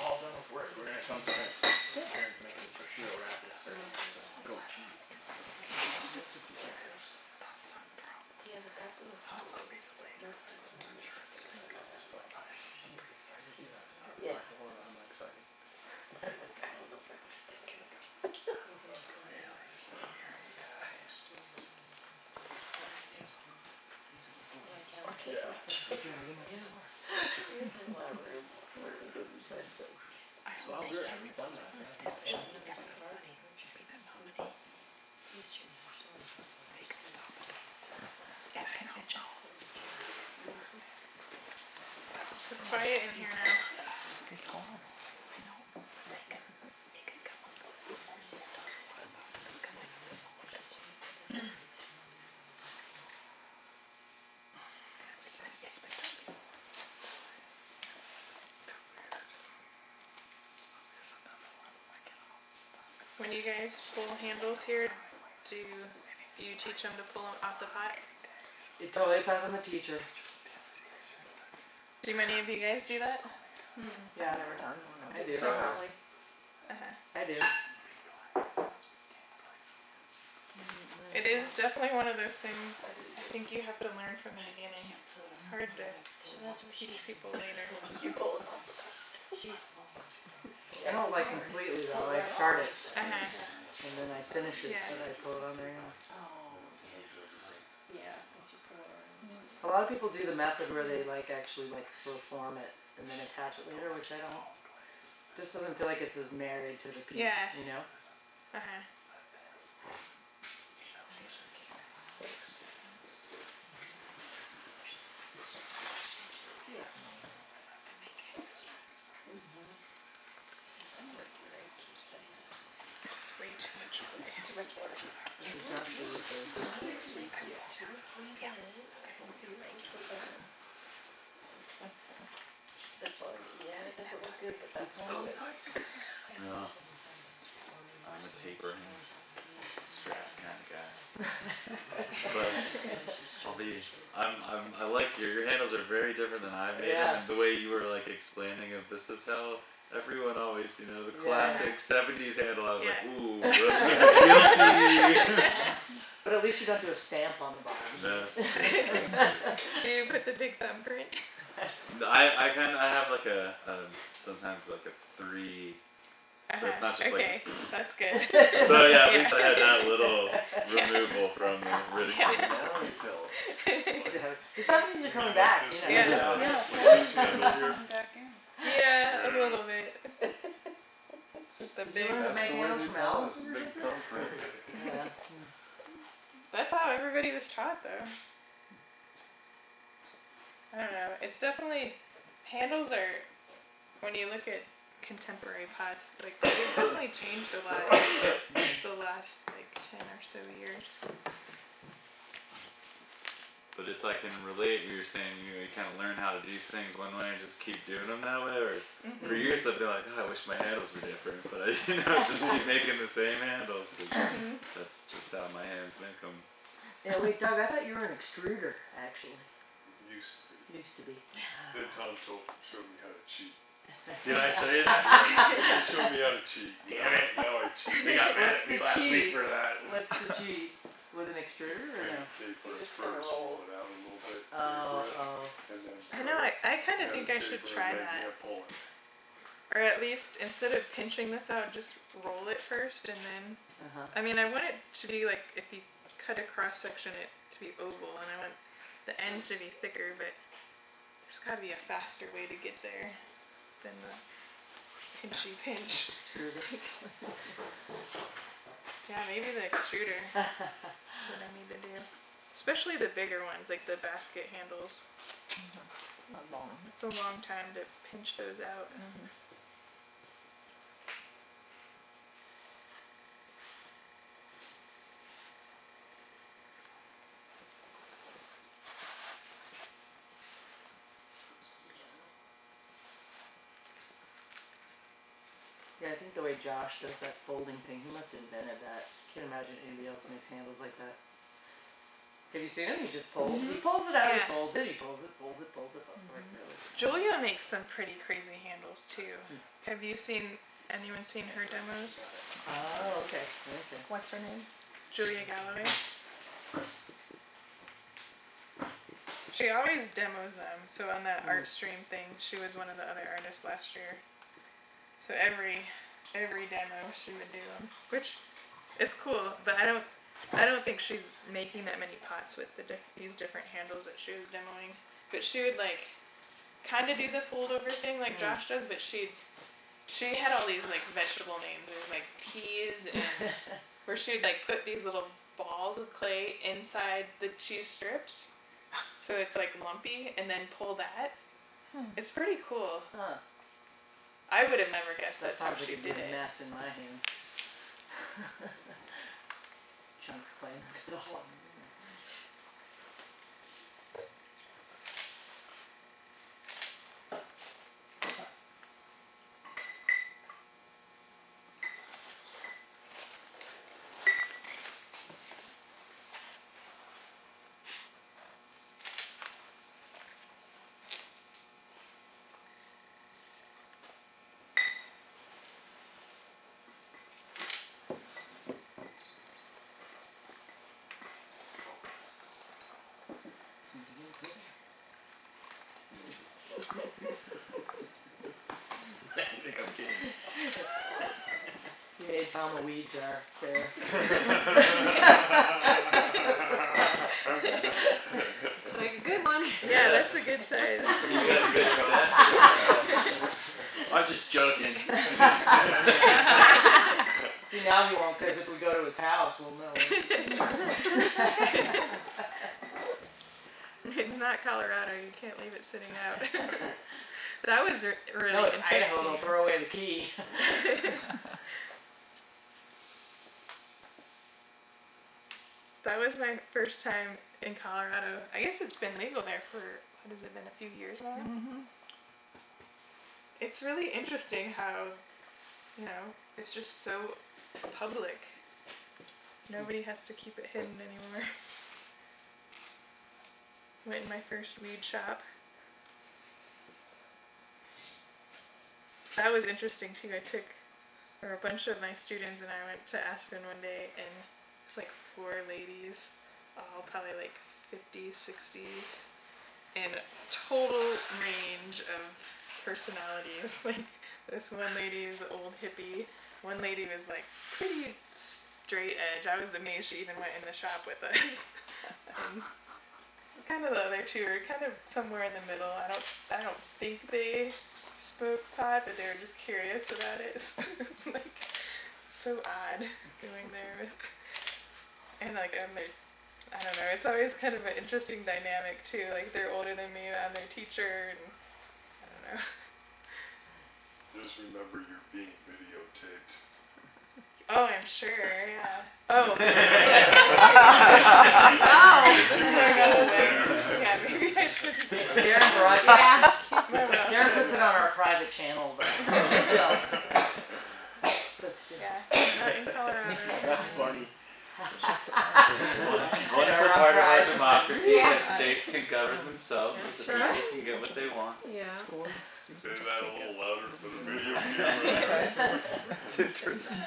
[SPEAKER 11] All done with work. We're gonna come to this. Karen's making a sure wrap this. Go cheese.
[SPEAKER 8] Yeah.
[SPEAKER 11] Well, we're having done that.
[SPEAKER 1] So quiet in here now.
[SPEAKER 8] It's gone.
[SPEAKER 1] When you guys pull handles here, do you teach them to pull them off the pot?
[SPEAKER 4] It totally depends on the teacher.
[SPEAKER 1] Do many of you guys do that?
[SPEAKER 4] Yeah, I've never done one. I do.
[SPEAKER 5] Separately.
[SPEAKER 4] I do.
[SPEAKER 1] It is definitely one of those things I think you have to learn from the beginning. It's hard to teach people later.
[SPEAKER 4] I don't like completely though. I start it
[SPEAKER 1] Uh-huh.
[SPEAKER 4] and then I finish it,
[SPEAKER 1] Yeah.
[SPEAKER 4] but I pull it on there. Yeah.
[SPEAKER 5] Yeah. you should pour it.
[SPEAKER 4] A lot of people do the method where they like actually like sort of form it and then attach it later, which I don't. Just doesn't feel like it's as married to the piece,
[SPEAKER 1] Yeah.
[SPEAKER 4] you know?
[SPEAKER 1] Uh-huh. It's way too much clay.
[SPEAKER 4] It's not really good.
[SPEAKER 8] That's all, yeah, it doesn't look good, but that's all it.
[SPEAKER 7] No. I'm a tapering strap kind of guy. But I like your handles are very different than I made them, and the way you were like explaining of this is how everyone always, the classic 70s handle. I was like, ooh, guilty.
[SPEAKER 4] But at least you don't do a stamp on the bottom.
[SPEAKER 1] Do you put the big thumbprint?
[SPEAKER 7] I have like a sometimes like a 3. So it's not just
[SPEAKER 1] okay, that's good.
[SPEAKER 7] So yeah, at least I had that little removal from the ridicule.
[SPEAKER 4] The 70s are coming back,
[SPEAKER 1] Yeah.
[SPEAKER 9] Yeah, so we just have to come back in.
[SPEAKER 1] Yeah, a little bit. The big.
[SPEAKER 4] You learn to make handles from L's?
[SPEAKER 6] Yeah.
[SPEAKER 1] That's how everybody was taught, though. I don't know. It's definitely handles are when you look at contemporary pots, like they've definitely changed a lot the last like 10 or so years.
[SPEAKER 7] But it's I can relate. You were saying you kind of learn how to do things one way and just keep doing them that way. Or for years I've been like, oh, I wish my handles were different, but I just keep making the same handles because that's just how my hands make them.
[SPEAKER 4] Yeah, wait, Doug, I thought you were an extruder, actually.
[SPEAKER 12] Used to be.
[SPEAKER 4] Used to be.
[SPEAKER 12] Then Tom showed me how to cheat.
[SPEAKER 7] Did I show you that?
[SPEAKER 12] He showed me how to cheat.
[SPEAKER 7] Damn it.
[SPEAKER 12] Now I cheat.
[SPEAKER 7] They got mad
[SPEAKER 4] What's
[SPEAKER 7] at me
[SPEAKER 4] the
[SPEAKER 7] last week
[SPEAKER 4] cheat?
[SPEAKER 7] for that.
[SPEAKER 4] What's the cheat? With an extruder or no?
[SPEAKER 12] They put
[SPEAKER 8] just
[SPEAKER 12] first,
[SPEAKER 8] kinda roll.
[SPEAKER 12] roll it out a little bit.
[SPEAKER 4] Oh.
[SPEAKER 12] And then
[SPEAKER 1] I know. I kind of think I should try that, or at least instead of pinching this out, just roll it first and then. I mean, I want it to be like if you cut a cross section, it to be oval, and I want the ends to be thicker, but there's got to be a faster way to get there than the pinchy pinch. Yeah, maybe the extruder. What I need to do, especially the bigger ones, like the basket handles.
[SPEAKER 8] Not long.
[SPEAKER 1] It's a long time to pinch those out.
[SPEAKER 4] Yeah, I think the way Josh does that folding thing, he must have invented that. Can't imagine anybody else makes handles like that. Have you seen him? He just pulls. He pulls it out, he
[SPEAKER 1] Yeah.
[SPEAKER 4] folds it, he pulls it, folds it, folds it. Folds it. Like, really.
[SPEAKER 1] Julia makes some pretty crazy handles too. Have you seen anyone seen her demos?
[SPEAKER 4] Oh, okay. Okay.
[SPEAKER 8] What's her name?
[SPEAKER 1] Julia Galloway. She always demos them. So on that art stream thing, she was one of the other artists last year. So every demo she would do them, which is cool. But I don't think she's making that many pots with these different handles that she was demoing. But she would like kind of do the fold over thing like Josh does. But she had all these like vegetable names. It was like peas and where she'd like put these little balls of clay inside the 2 strips, so it's like lumpy, and then pull that, It's pretty cool.
[SPEAKER 3] Huh.
[SPEAKER 1] I would have never guessed that's how
[SPEAKER 3] Sounds like
[SPEAKER 1] she
[SPEAKER 3] a
[SPEAKER 1] did
[SPEAKER 3] big
[SPEAKER 1] it.
[SPEAKER 3] mess in my hand. Chunks playing with it all.
[SPEAKER 11] I think I'm kidding.
[SPEAKER 3] You made Tom a weed jar there.
[SPEAKER 5] It's like a good one.
[SPEAKER 1] Yeah, that's a good size.
[SPEAKER 7] You got a good set.
[SPEAKER 11] I was just joking.
[SPEAKER 3] See, now he won't, because if we go to his house, we'll know.
[SPEAKER 1] It's not Colorado. You can't leave it sitting out. That was really
[SPEAKER 3] No, it's
[SPEAKER 1] interesting.
[SPEAKER 3] Idaho, they'll throw away the key.
[SPEAKER 1] That was my first time in Colorado. I guess it's been legal there for, what has it been, a few years now? It's really interesting how, you know, it's just so public. Nobody has to keep it hidden anymore. Went in my first weed shop. That was interesting too. A bunch of my students and I went to Aspen one day, and it was like 4 ladies, all probably like 50s, 60s, and total range of personalities. Like this one lady is an old hippie. One lady was like pretty straight edge. I was amazed she even went in the shop with us. Kind of the other two are kind of somewhere in the middle. I don't think they spoke pot, but they were just curious about it. So it's like so odd going there with, and like I don't know. It's always kind of an interesting dynamic too. Like they're older than me. I'm their teacher, and I don't know.
[SPEAKER 12] Just remember you're being videotaped.
[SPEAKER 1] Oh, I'm sure. Yeah. Oh. This is going on the web, so yeah, maybe I should.
[SPEAKER 3] Darin broadcasts. Darin puts it on our private channel, but still.
[SPEAKER 1] Yeah, not in Colorado.
[SPEAKER 11] That's funny.
[SPEAKER 7] Wonderful part of our democracy that states can govern themselves so
[SPEAKER 5] That's
[SPEAKER 7] that people
[SPEAKER 5] right.
[SPEAKER 7] can get what they want.
[SPEAKER 5] Yeah.
[SPEAKER 12] Say that a little louder for the video camera.
[SPEAKER 6] It's interesting.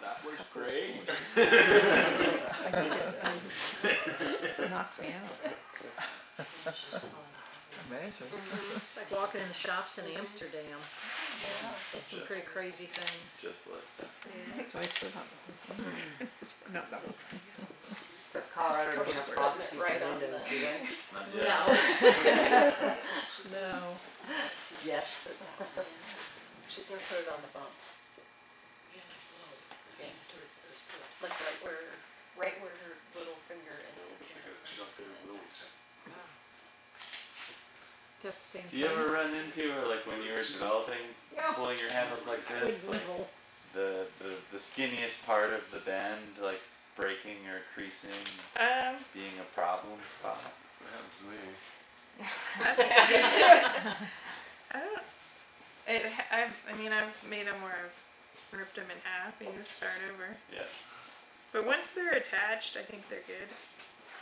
[SPEAKER 11] That was great.
[SPEAKER 8] Knocks me out.
[SPEAKER 6] Imagine.
[SPEAKER 5] It's like walking in the shops in Amsterdam. Some pretty crazy things.
[SPEAKER 7] Just like that.
[SPEAKER 5] Yeah.
[SPEAKER 8] So I still have. Not that one.
[SPEAKER 3] Except Colorado doesn't have properties
[SPEAKER 8] Right
[SPEAKER 3] and
[SPEAKER 8] on
[SPEAKER 3] windows, do they?
[SPEAKER 7] Not yet.
[SPEAKER 5] No.
[SPEAKER 3] Yes.
[SPEAKER 8] She's gonna put it on the bump. Like right where her little finger is.
[SPEAKER 5] Is that the same
[SPEAKER 7] Do you ever run into, or like when you were developing, pulling your handles like this, like the skinniest part of the bend, like breaking or creasing, being a problem spot?
[SPEAKER 12] That was me.
[SPEAKER 1] I don't. I've made them where I've ripped them in half and you just start over.
[SPEAKER 7] Yeah.
[SPEAKER 1] But once they're attached, I think they're good.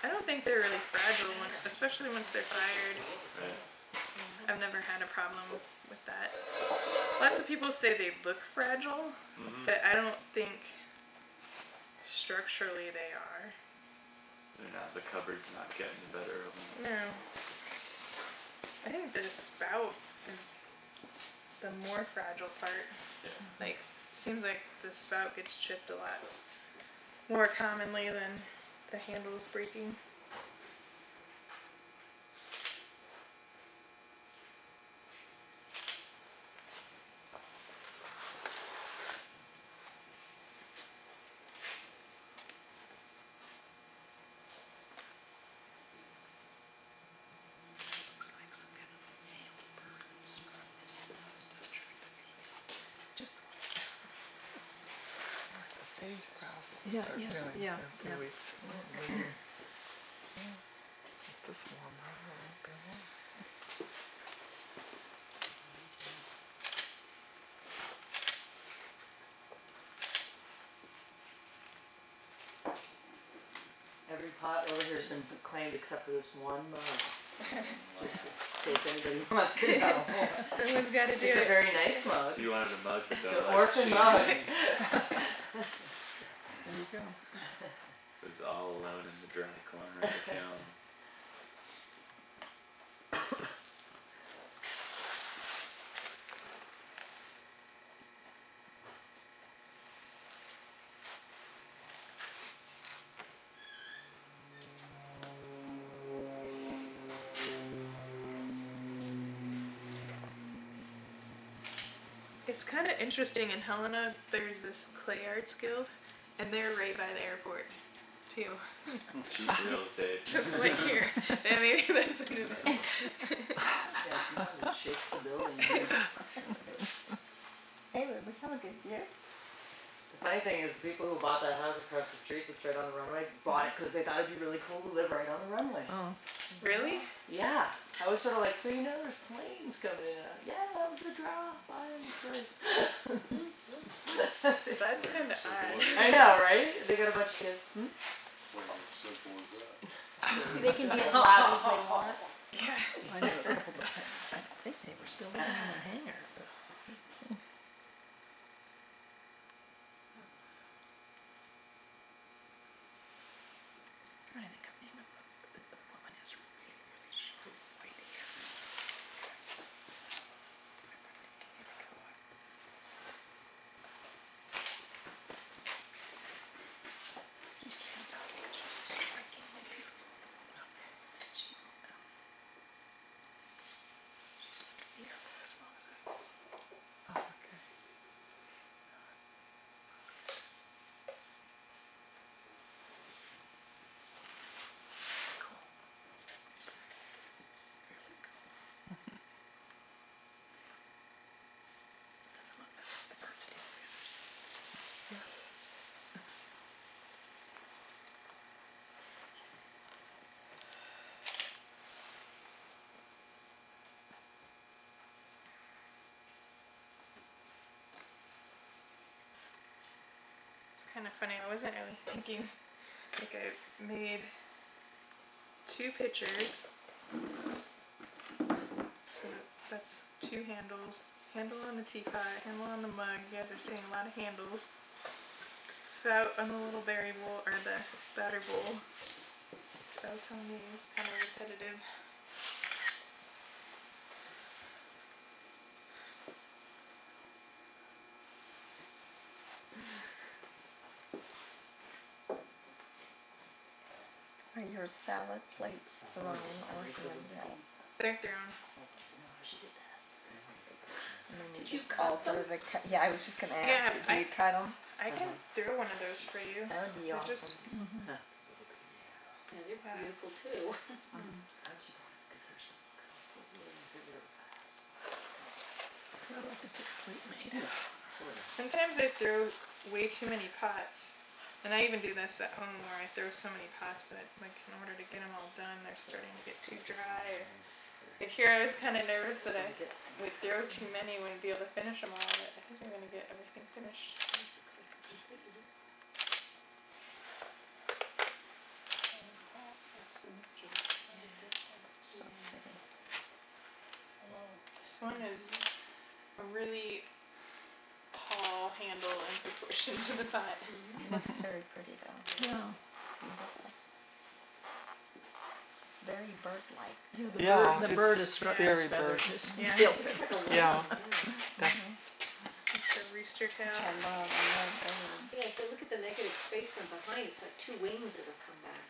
[SPEAKER 1] I don't think they're really fragile, especially once they're fired.
[SPEAKER 7] Right.
[SPEAKER 1] I've never had a problem with that. Lots of people say they look fragile, but I don't think structurally they are.
[SPEAKER 7] They're not, the cupboard's not getting the better of them.
[SPEAKER 1] No. I think the spout is the more fragile part.
[SPEAKER 7] Yeah.
[SPEAKER 1] Like, it seems like the spout gets chipped a lot more commonly than the handles breaking. Looks like some kind of
[SPEAKER 8] sage grouse.
[SPEAKER 9] Yeah,
[SPEAKER 8] Start
[SPEAKER 9] yes,
[SPEAKER 8] doing
[SPEAKER 9] yeah,
[SPEAKER 8] for a few
[SPEAKER 9] yeah.
[SPEAKER 8] weeks. Yeah. This warmer, it won't be warm.
[SPEAKER 4] Every pot over here has been claimed except for this one mug. Just in case anybody wants to know.
[SPEAKER 1] Someone's got to do
[SPEAKER 4] It's a
[SPEAKER 1] it.
[SPEAKER 4] very nice mug.
[SPEAKER 7] If you wanted a mug, but
[SPEAKER 4] The
[SPEAKER 7] don't like
[SPEAKER 4] orphan
[SPEAKER 7] cheating,
[SPEAKER 4] mug.
[SPEAKER 9] There you go.
[SPEAKER 7] it was all alone in the dry corner of the kiln.
[SPEAKER 1] It's kind of interesting in Helena. There's this clay arts guild, and they're right by the airport, too.
[SPEAKER 7] Cheap real estate.
[SPEAKER 1] Just like here. Yeah, maybe that's what it is.
[SPEAKER 4] Yeah, it shakes the building.
[SPEAKER 8] Hey, we have a good year.
[SPEAKER 4] The funny thing is, the people who bought that house across the street that's right on the runway bought it because they thought it'd be really cool to live right on the runway.
[SPEAKER 9] Oh.
[SPEAKER 1] Really?
[SPEAKER 4] Yeah, I was sort of like, so you know there's planes coming in and out. Yeah, that was the draw. Buying this place.
[SPEAKER 1] That's kind of odd.
[SPEAKER 4] I know, right? They got a bunch of kids.
[SPEAKER 12] Well, how simple is that?
[SPEAKER 10] They can be as loud as they want.
[SPEAKER 1] Yeah.
[SPEAKER 9] I never know, but I think they were still living in the hangar. Trying to think of the name of the woman is really, really short right here. She stands out because she's so strikingly beautiful. She's like here as long as I.
[SPEAKER 8] Oh, okay.
[SPEAKER 9] It's cool. Really cool. Doesn't look like the birds do.
[SPEAKER 1] It's kind of funny. I wasn't really thinking. Like I made 2 pictures. So that's 2 handles. Handle on the teapot, handle on the mug. You guys are seeing a lot of handles. Spout on the little berry bowl, or the batter bowl. Spouts on these, kind of repetitive.
[SPEAKER 8] Are your salad plates thrown or handheld?
[SPEAKER 1] They're thrown.
[SPEAKER 8] And then you just alter the cut. Yeah, I was just gonna ask,
[SPEAKER 1] Yeah,
[SPEAKER 8] do you cut them?
[SPEAKER 1] I can throw one of those for you.
[SPEAKER 8] That would be
[SPEAKER 1] So
[SPEAKER 8] awesome.
[SPEAKER 1] just
[SPEAKER 5] Yeah, they're beautiful too.
[SPEAKER 9] I'd like to see a plate made.
[SPEAKER 1] sometimes I throw way too many pots. And I even do this at home where I throw so many pots that, like, in order to get them all done, they're starting to get too dry. Or, like here, I was kind of nervous that I would throw too many, wouldn't be able to finish them all. But I think I'm gonna get everything finished.
[SPEAKER 8] So pretty.
[SPEAKER 1] This one is a really tall handle in proportion to the pot.
[SPEAKER 8] It looks very pretty though.
[SPEAKER 9] Yeah.
[SPEAKER 8] Beautiful. It's very bird-like.
[SPEAKER 9] Yeah, the bird is struck
[SPEAKER 8] very
[SPEAKER 9] as feathers.
[SPEAKER 8] bird.
[SPEAKER 9] It's
[SPEAKER 1] Yeah.
[SPEAKER 9] tail feathers.
[SPEAKER 8] Yeah.
[SPEAKER 1] The rooster tail.
[SPEAKER 8] Which I love birds.
[SPEAKER 5] Yeah, if you look at the negative space from behind, it's like 2 wings that have come back.